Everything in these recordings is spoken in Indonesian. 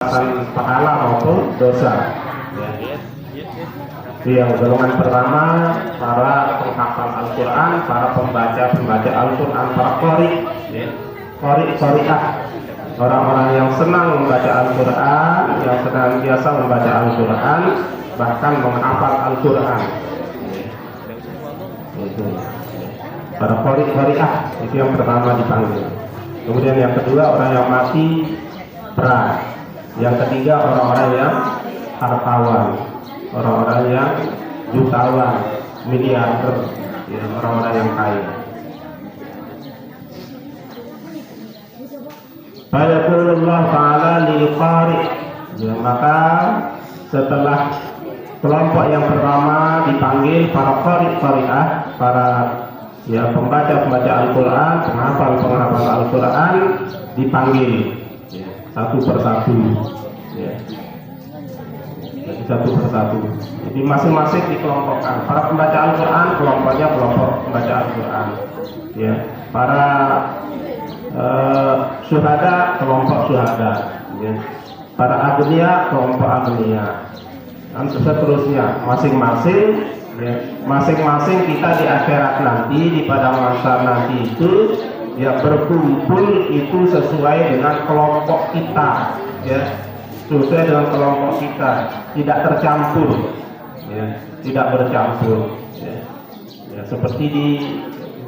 balasan pahala maupun dosa. Ya. Yang golongan pertama para penghafal Al-Quran, para pembaca Al-Quran, para qari'ah, orang-orang yang senang membaca Al-Quran, yang senantiasa membaca Al-Quran, bahkan menghafal Al-Quran. Itu para qari'ah, itu yang pertama dipanggil. Kemudian yang kedua orang yang mati perang. Yang ketiga orang-orang yang hartawan, orang-orang yang jutawan, miliarder, ya, orang-orang yang kaya. Fayaqulullah ta'ala lil qari', ya, maka setelah kelompok yang pertama dipanggil para qari'ah, para ya pembaca Al-Quran, penghafal Al-Quran dipanggil ya, satu persatu ya. Jadi satu persatu. Jadi masing-masing dikelompokkan. Para pembaca Al-Quran kelompoknya kelompok pembaca Al-Quran ya. Para syuhada kelompok syuhada ya. Para agniya kelompok agniya, dan seterusnya masing-masing ya, masing-masing kita di akhirat nanti, di padang mahsyar nanti itu ya berkumpul itu sesuai dengan kelompok kita ya, sesuai dengan kelompok kita, tidak tercampur ya, tidak bercampur ya. Ya, seperti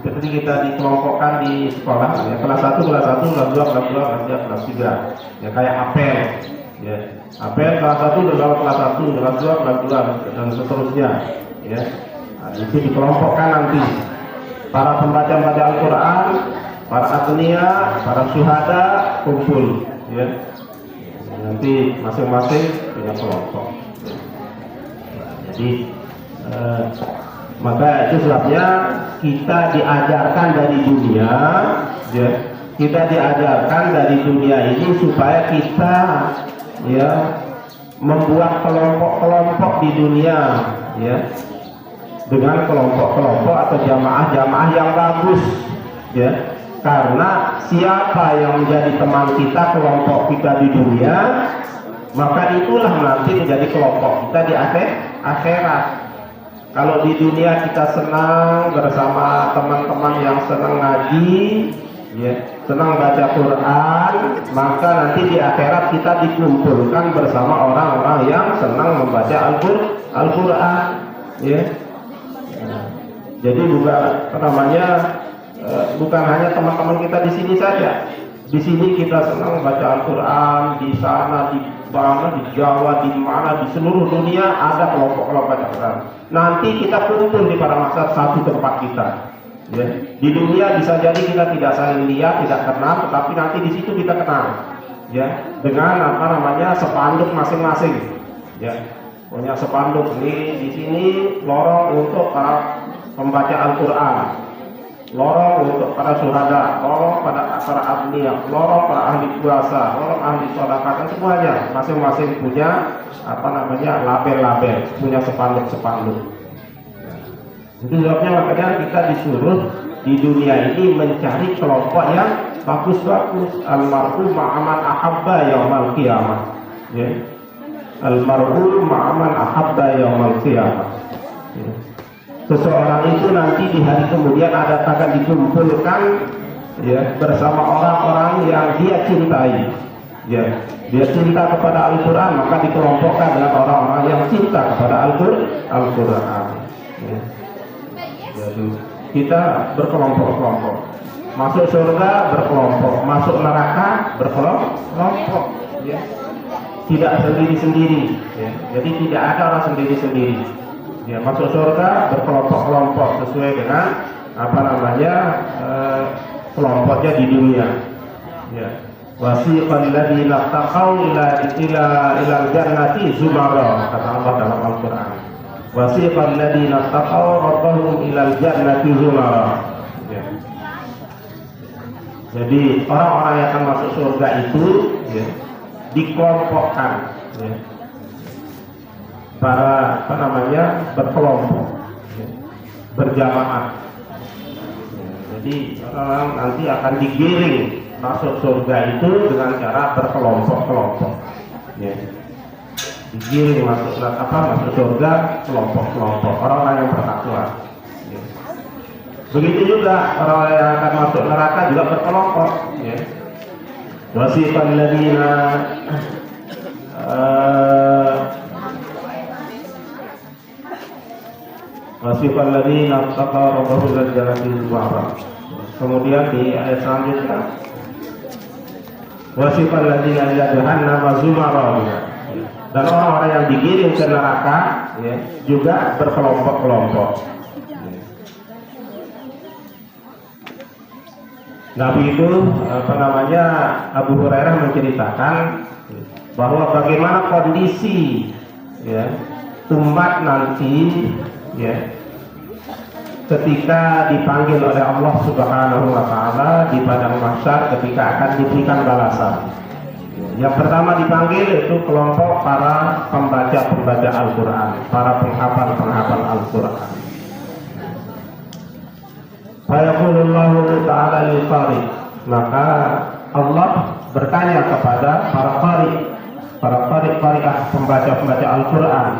kita dikelompokkan di sekolah ya, kelas 1, kelas 1, kelas 2, kelas 2, kelas 3 ya, kayak apel ya, apel kelas 1 kelas 1, kelas 2, kelas 2 dan seterusnya ya. Nah, itu dikelompokkan nanti para pembaca Al-Quran, para agniya, para syuhada kumpul ya. Nanti masing-masing punya kelompok. Jadi maka itu sebabnya kita diajarkan dari dunia ya, kita diajarkan dari dunia ini supaya kita ya membuat kelompok-kelompok di dunia ya, dengan kelompok-kelompok atau jamaah-jamaah yang bagus ya, karena siapa yang menjadi teman kita, kelompok kita di dunia, maka itulah nanti menjadi kelompok kita di akhirat. Kalau di dunia kita senang bersama teman-teman yang senang ngaji ya, senang baca Quran, maka nanti di akhirat kita dikumpulkan bersama orang-orang yang senang membaca Al-Quran ya. Jadi bukan hanya teman-teman kita di sini saja. Di sini kita senang baca Al-Quran, di sana, di mana, di Jawa, di mana, di seluruh dunia ada kelompok-kelompok baca Quran. Nanti kita kumpul di padang mahsyar satu tempat kita. Ya. Di dunia bisa jadi kita tidak saling lihat, tidak kenal, tetapi nanti di situ kita kenal. Ya, dengan spanduk masing-masing. Ya, punya spanduk ini di sini lorong untuk para pembaca Al-Quran, lorong untuk para syuhada, lorong pada para agniya, lorong para ahli puasa, lorong ahli sedekah, dan semuanya masing-masing punya label-label, punya spanduk-spanduk. Itu sebabnya makanya kita disuruh di dunia ini mencari kelompok yang bagus-bagus. Almar'u ma'aman ahabba yaumal qiyamah ya. Almar'u ma'aman ahabba yaumal qiyamah ya. Seseorang itu nanti di hari kemudian akan dikumpulkan ya bersama orang-orang yang dia cintai ya. Dia cinta kepada Al-Quran, maka dikelompokkan dengan orang-orang yang cinta kepada Al-Quran ya. Jadi kita berkelompok-kelompok, masuk surga berkelompok, masuk neraka berkelompok ya. Tidak sendiri-sendiri ya. Jadi tidak ada orang sendiri-sendiri ya, masuk surga berkelompok-kelompok sesuai dengan kelompoknya di dunia ya. Wasiqal ladzina taqaw ila jannati zumara, kata Allah dalam Al-Quran. Wasiqal ladzina taqaw rabbahum ila jannati zumara ya. Jadi orang-orang yang akan masuk surga itu ya, dikelompokkan ya. Para berkelompok ya, berjamaah ya. Jadi orang nanti akan digiring masuk surga itu dengan cara berkelompok-kelompok digiring masuk masuk surga kelompok-kelompok orang-orang yang bertakwa. Ya. Begitu juga orang yang akan masuk neraka juga berkelompok. Ya. Wasiqal ladzina wasiqal ladzina taqaw rabbahum ila jannatin wa'ra. Kemudian di ayat selanjutnya wasiqal ladzina ila jahannam zumara. Dan orang-orang yang digiring ke neraka ya, juga berkelompok-kelompok. Nabi itu Abu Hurairah menceritakan bahwa bagaimana kondisi ya, umat nanti ya, ketika dipanggil oleh Allah Subhanahu wa taala di padang mahsyar ketika akan diberikan balasan. Yang pertama dipanggil itu kelompok para pembaca Al-Quran, para penghafal Al-Quran. Fayaqulullahu ta'ala lil qari, maka Allah bertanya kepada para qari'ah pembaca Al-Quran,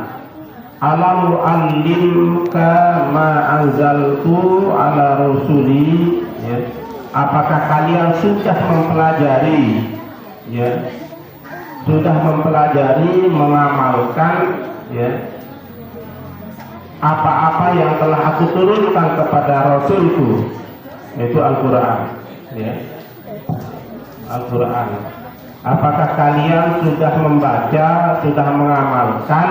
alam u'allimka ma anzaltu ala rusuli, ya. Apakah kalian sudah mempelajari ya, sudah mempelajari, mengamalkan ya, apa-apa yang telah aku turunkan kepada Rasulku, yaitu Al-Quran ya. Al-Quran. Apakah kalian sudah membaca, sudah mengamalkan,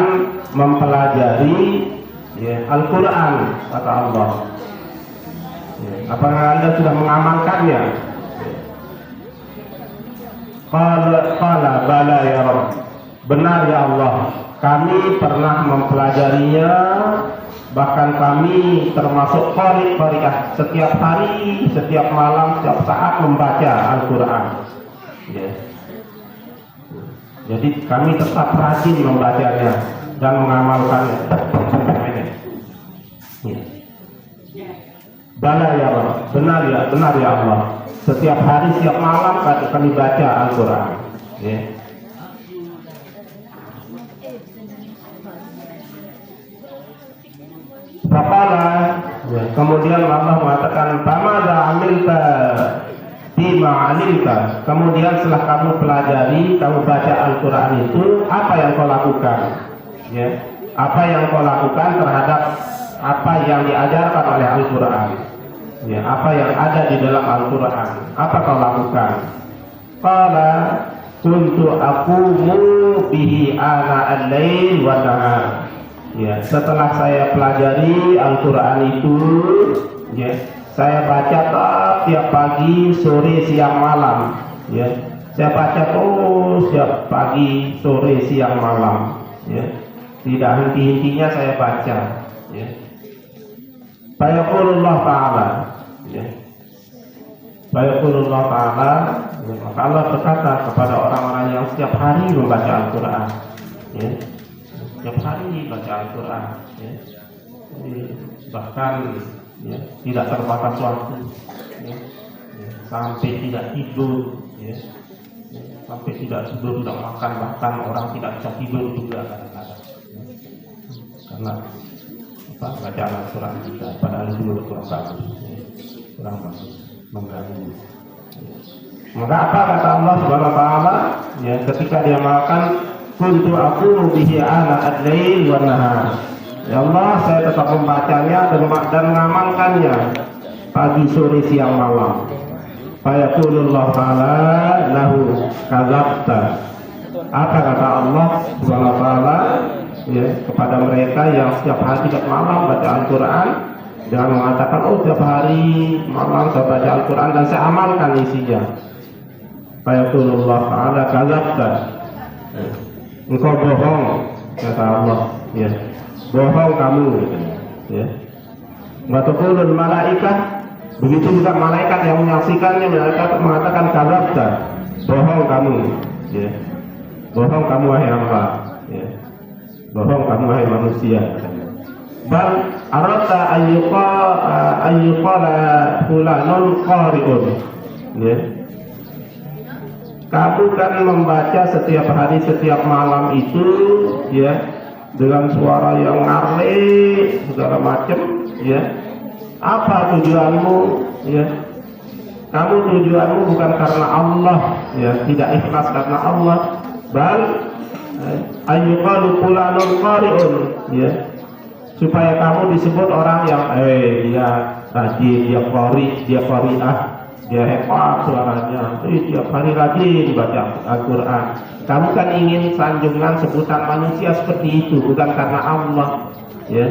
mempelajari ya, Al-Quran, kata Allah ya. Apakah kalian sudah mengamalkannya? Qala bala ya Rabb, benar ya Allah, kami pernah mempelajarinya, bahkan kami termasuk qari'ah setiap hari, setiap malam, setiap saat membaca Al-Quran ya. Jadi kami tetap rajin membacanya dan mengamalkannya ya. Bala ya Rabb, benar ya Allah, setiap hari, setiap malam kami baca Al-Quran ya. Faqala ya, kemudian Allah mengatakan famadza amilta bima alimta, kemudian setelah kamu pelajari, kamu baca Al-Quran itu, apa yang kau lakukan ya, apa yang kau lakukan terhadap apa yang diajarkan oleh Al-Quran ya, apa yang ada di dalam Al-Quran, apa kau lakukan? Qala kuntu aqumu bihi ana al-lail wa nahar ya, setelah saya pelajari Al-Quran itu ya, saya baca tiap pagi, sore, siang, malam ya, saya baca terus tiap pagi, sore, siang, malam ya, tidak henti-hentinya saya baca ya. Fayaqulullah ta'ala ya. Fayaqulullah ta'ala ya, maka Allah berkata kepada orang-orang yang setiap hari membaca Al-Quran ya, setiap hari baca Al-Quran ya. Jadi, bahkan ya, tidak terbatas waktu ya. Ya, sampai tidak tidur ya. Ya, sampai tidak tidur, tidak makan, bahkan orang tidak bisa tidur juga kadang-kadang ya. Karena bacaan Al-Quran kita, padahal itu kurang bagus ya. Kurang bagus, mengganggu ya. Maka apa kata Allah Subhanahu wa taala ya, ketika dia makan, kuntu aqulu bihi ana al-lail wa nahar ya Allah, saya tetap membacanya dan mengamalkannya pagi, sore, siang, malam. Fayaqulullah ta'ala lahu kadzabta, apa kata Allah Subhanahu wa taala ya, kepada mereka yang setiap hari, setiap malam baca Al-Quran, jangan mengatakan oh setiap hari malam saya baca Al-Quran dan saya amalkan isinya. Fayaqulullah ta'ala kadzabta, engkau bohong, kata Allah ya, bohong kamu ya. Wa taqulul malaikat, begitu juga malaikat yang menyaksikannya, malaikat mengatakan kadzabta, bohong kamu ya, bohong kamu wahai Allah ya, bohong kamu wahai manusia. Bal arata ayyuqala fulanun qari'un ya, Kamu kan membaca setiap hari, setiap malam itu, ya, dengan suara yang ngarle segala macam, ya. Apa tujuanmu, ya? Kamu tujuanmu bukan karena Allah, ya, tidak ikhlas karena Allah. Bal ayyuqalu fulanun qari'un, ya. Supaya kamu disebut orang yang dia rajin, dia qari, dia qari'ah. Dia hebat suaranya, tiap hari rajin baca Al-Quran. Kamu kan ingin sanjungan sebutan manusia seperti itu, bukan karena Allah, ya.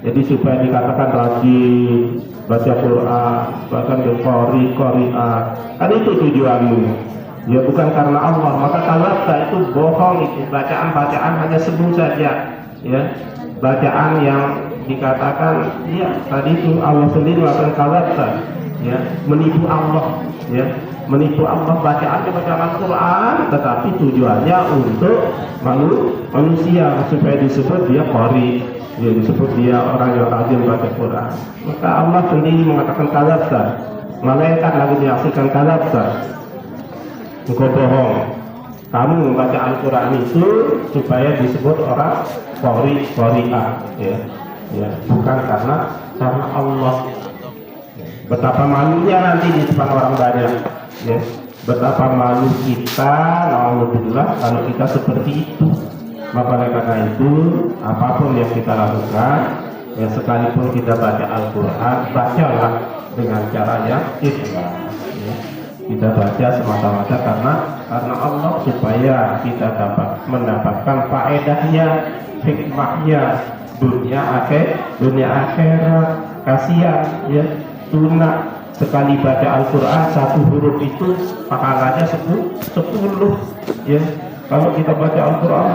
Jadi supaya dikatakan rajin baca Quran, bahkan qari'ah, kan itu tujuanmu, ya, bukan karena Allah. Maka kalabta itu bohong, itu bacaan-bacaan hanya sebut saja, ya, bacaan yang dikatakan, ya, tadi itu Allah sendiri mengatakan kalabta, ya, menipu Allah, ya, menipu Allah. Bacaannya bacaan Al-Quran, tetapi tujuannya untuk manusia, supaya disebut dia qari, ya, disebut dia orang yang rajin baca Quran. Maka Allah sendiri mengatakan kalabta, malaikat lagi menyaksikan kalabta, engkau bohong. Kamu membaca Al-Quran itu supaya disebut orang qari'ah, ya, ya, bukan karena Allah. Betapa malunya nanti di depan orang banyak, ya. Betapa malu kita, alhamdulillah, kalau kita seperti itu. Maka karena itu, apapun yang kita lakukan, ya, sekalipun kita baca Al-Quran, bacalah dengan cara yang ikhlas, ya. Kita baca semata-mata karena Allah, supaya kita dapat mendapatkan faedahnya, hikmahnya, dunia akhirat. Kasihan, ya, tuna sekali baca Al-Quran satu huruf itu pahalanya 10, ya. Kalau kita baca Al-Quran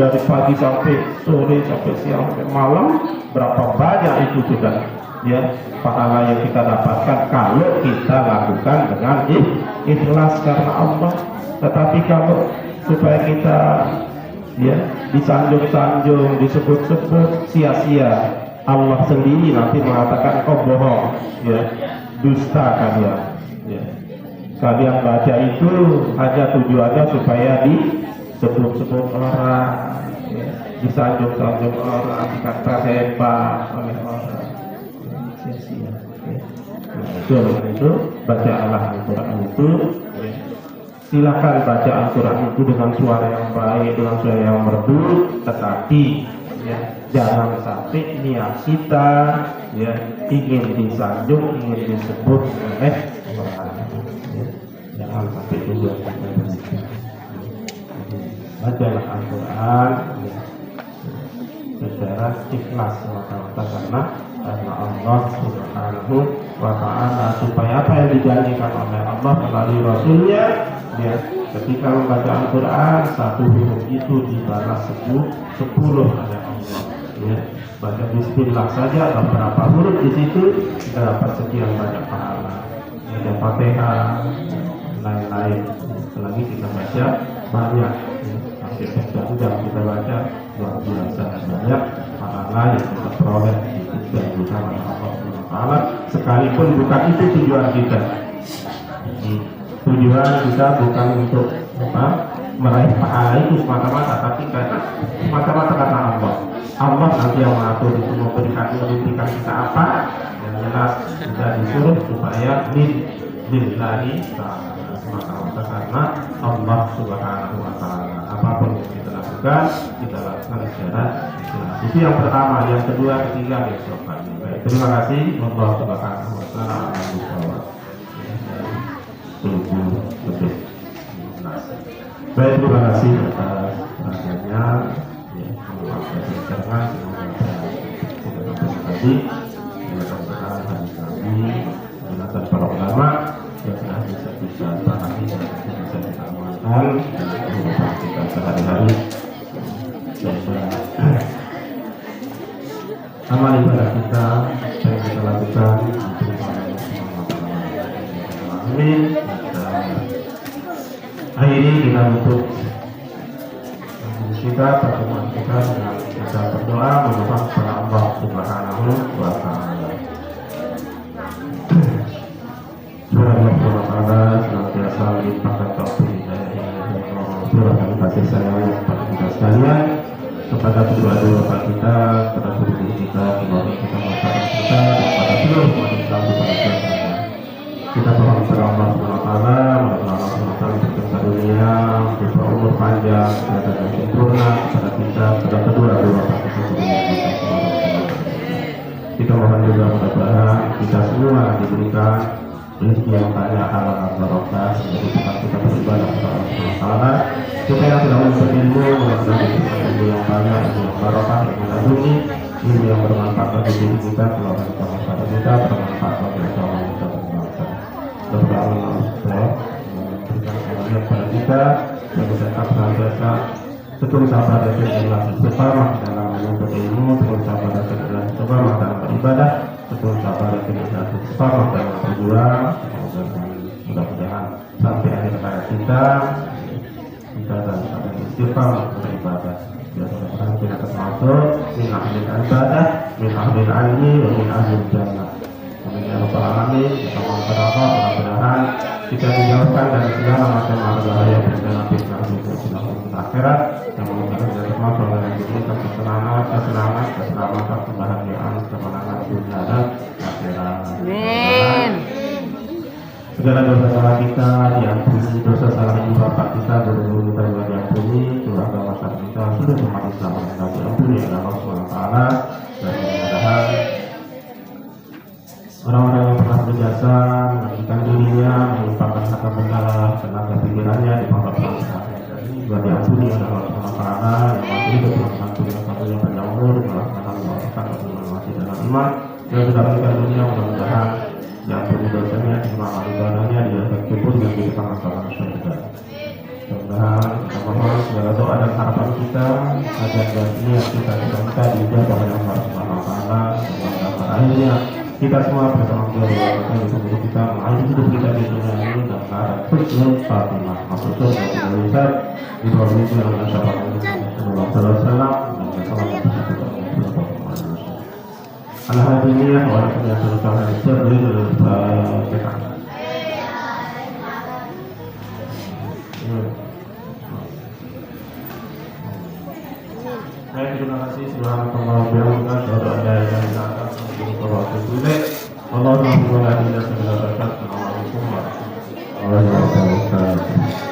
dari pagi sampai sore, sampai siang, sampai malam, berapa banyak itu sudah, ya, pahala yang kita dapatkan kalau kita lakukan dengan ikhlas karena Allah. Tetapi kalau supaya kita, ya, disanjung-sanjung, disebut-sebut, sia-sia, Allah sendiri nanti mengatakan kau bohong, ya, dusta kalian, ya. Kalian baca itu hanya tujuannya supaya disebut-sebut orang, ya, disanjung-sanjung orang, dikata hebat oleh orang, ya, sia-sia, ya. Nah, itu bacalah Al-Quran itu, ya. Silakan baca Al-Quran itu dengan suara yang baik, dengan suara yang merdu, tetapi, ya, jangan sampai niat kita, ya, ingin disanjung, ingin disebut oleh orang, ya. Jangan sampai tujuan kita begitu. Bacalah Al-Quran, ya, secara ikhlas semata-mata karena Allah Subhanahu wa Ta'ala, supaya apa yang dijanjikan oleh Allah melalui Rasulnya, ya, ketika membaca Al-Quran satu huruf itu dibalas 10 oleh Allah, ya. Baca Bismillah saja beberapa huruf di situ kita dapat sekian banyak pahala. Baca Fatihah, lain-lain. Selagi kita baca banyak, ya, sampai berjam-jam kita baca, luar biasa banyak pahala yang kita peroleh dan juga oleh Allah Taala. Sekalipun bukan itu tujuan kita. Tujuan kita bukan untuk meraih pahala itu semata-mata, tapi karena semata-mata karena Allah. Allah nanti yang mengatur itu, memberikan kita apa yang jelas kita disuruh supaya lillahi ta'ala, semata-mata karena Allah Subhanahu wa Ta'ala. Apapun yang kita lakukan secara ikhlas. Itu yang pertama. Yang kedua, ketiga, besok pagi. Baik, terima kasih. Allah Subhanahu wa Ta'ala. Baik, terima kasih atas perhatiannya. Tadi mudah-mudahan hari kami menggunakan para ulama yang sudah bisa pahami dan bisa kita amalkan dalam kita sehari-hari. Amal ibadah kita yang kita lakukan amin. Akhiri kita untuk kita pertemuan kita dengan kita berdoa memohon kepada Allah Subhanahu wa Ta'ala. Semoga Allah Subhanahu wa Ta'ala senantiasa melimpahkan taufik hidayah dan kasih sayang kepada kita sekalian, kepada kedua-dua bapak kita, kepada guru kita, keluarga kita, masyarakat kita, dan kepada seluruh umat Islam di pada dunia. Kita berdoa kepada Allah SWT, Allah SWT berikan karunia, berupa umur panjang, kesehatan yang sempurna kepada kita, kepada kedua-dua bapak kita, kita mohon juga mudah-mudahan kita semua diberikan rezeki yang banyak, halal dan barokah, menjadi tempat kita beribadah kepada Allah SWT. Kita yang sudah berilmu, mudah-mudahan ilmu yang banyak, ilmu yang barokah, ilmu yang dunia, ilmu yang bermanfaat bagi diri kita, keluarga kita, masyarakat kita, bermanfaat bagi agama kita, berbangsa. Mudah-mudahan Allah memberikan karunia kepada kita, dan kita tetap senantiasa tekun sabar dan istiqamah dalam menuntut ilmu, tekun sabar dan istiqamah dalam beribadah, tekun sabar dan istiqamah dalam berjuang. Mudah-mudahan sampai akhir hayat kita dalam istiqamah beribadah. Mudah-mudahan kita termasuk min ahlil ibadah, min ahlil ilmi, wa min ahlil jannah. Amin ya rabbal alamin. Kita mohon kepada Allah, mudah-mudahan kita dijauhkan dari segala macam bahaya bencana fitnah di akhirat, yang merupakan kita termasuk dalam diberikan keselamatan, kebahagiaan, kemenangan dunia dan akhirat. Amin. Segala dosa-dosa kita diampuni, dosa salah ibu bapak kita, guru-guru kita juga diampuni, keluarga masyarakat kita, seluruh umat Islam yang diampuni oleh Allah SWT. Dan mudah-mudahan orang-orang yang pernah berjasa mengajikan dirinya, melupakan kata benar, tenaga pikirannya di pondok pesantren ini juga diampuni oleh Allah SWT. Yang masih hidup mengampuni yang panjang umur, melaksanakan melakukan masih dalam iman, yang sudah meninggal dunia, mudah-mudahan diampuni dosanya, dimaafkan ibadahnya, dijaga kubur dan diberikan masalah surga. Mudah-mudahan kita mohon segala doa dan harapan kita agar ini yang kita minta dijabah oleh Allah SWT. Dan akhirnya kita semua bersama keluarga kita, ibu kita, mengakhiri hidup kita di dunia ini dalam keadaan husnul khatimah, masuk surga tidak bisa di bawah mimpi oleh syafaat Rasulullah SAW dan bersama kita. Alhamdulillah, walaupun yang terutama itu kita. Baik, terima kasih. Subhanallah wa bihamdihi, asyhadu an la ilaha illa anta, astaghfiruka wa atubu ilaik. Allahumma la ilaha illa anta, assalamualaikum warahmatullahi wabarakatuh.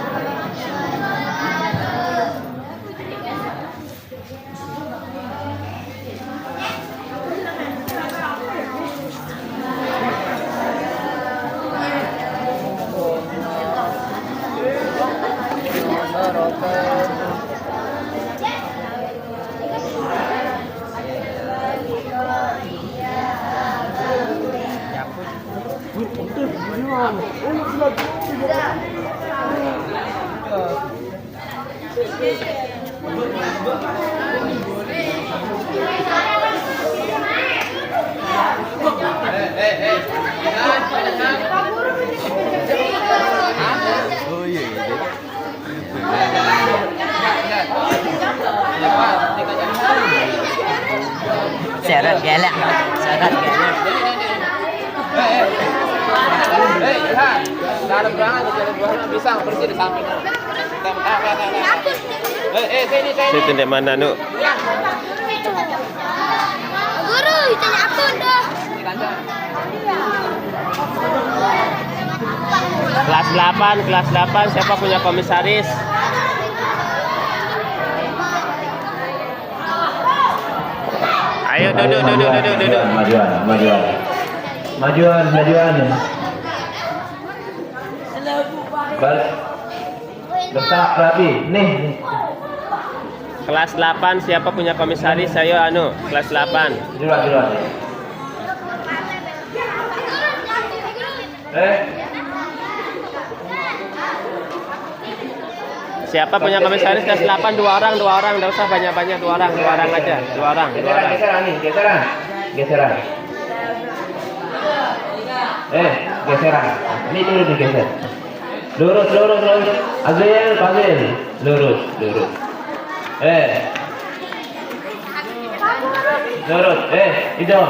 Syarat galak, syarat galak. Ilham, dalam ruangan bisa bersih di samping. Sini. Situ di mana, Nu? Guru, tanya apa dah? Kelas 8, siapa punya komisaris? Ayo duduk. Majuan. Letak rapi. Nih. Kelas 8, siapa punya komisaris? Ayo kelas 8. Duluan. Siapa punya komisaris kelas 8? Dua orang, enggak usah banyak-banyak, dua orang aja. Dua orang. Geseran. Geseran. Ini dulu digeser. Lurus. Azil. Lurus. Lurus. Hidung.